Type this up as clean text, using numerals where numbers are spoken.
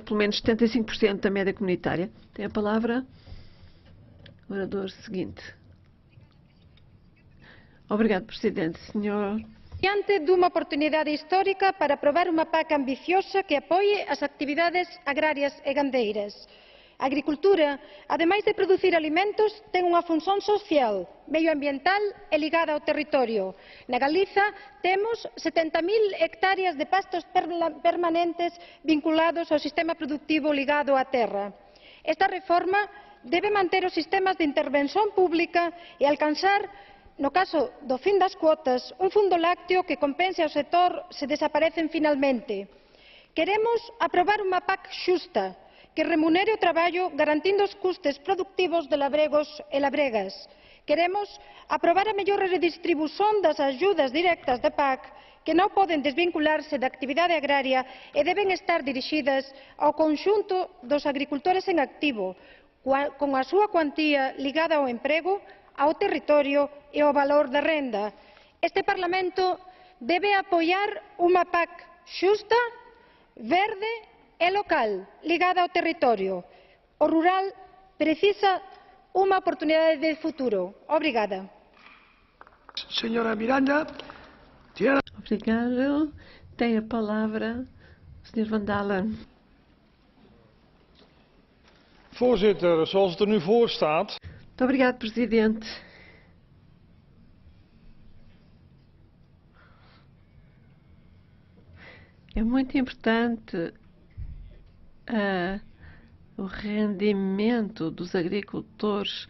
pelo menos 75% da média comunitária. Tem a palavra o orador seguinte. Obrigado, Presidente. Senhor... Diante dunha oportunidade histórica para aprobar unha PAC ambiciosa que apoie as actividades agrarias e gandeiras. A agricultura, ademais de producir alimentos, ten unha función social, medioambiental e ligada ao territorio. Na Galiza temos 70.000 hectáreas de pastos permanentes vinculados ao sistema productivo ligado á terra. Esta reforma debe manter os sistemas de intervención pública e alcanzar, no caso do fin das cuotas, un fondo lácteo que compense ao sector se desaparecen finalmente. Queremos aprobar unha PAC xusta, que remunere o traballo garantindo os custes productivos de labregos e labregas. Queremos aprobar a mellor redistribución das axudas directas da PAC, que non poden desvincularse da actividade agraria e deben estar dirixidas ao conxunto dos agricultores en activo, con a súa cuantía ligada ao emprego, ao territorio e ao valor da renda. Este Parlamento debe apoiar unha PAC xusta, verde e local, ligada ao territorio. O rural precisa unha oportunidade de futuro. Obrigada. Señora Miranda. Obrigado. Tem a palavra o Sr. Van Dalen. Voorzitter, zoals het er nu voor staat. Muito obrigado, Presidente. É muito importante o rendimento dos agricultores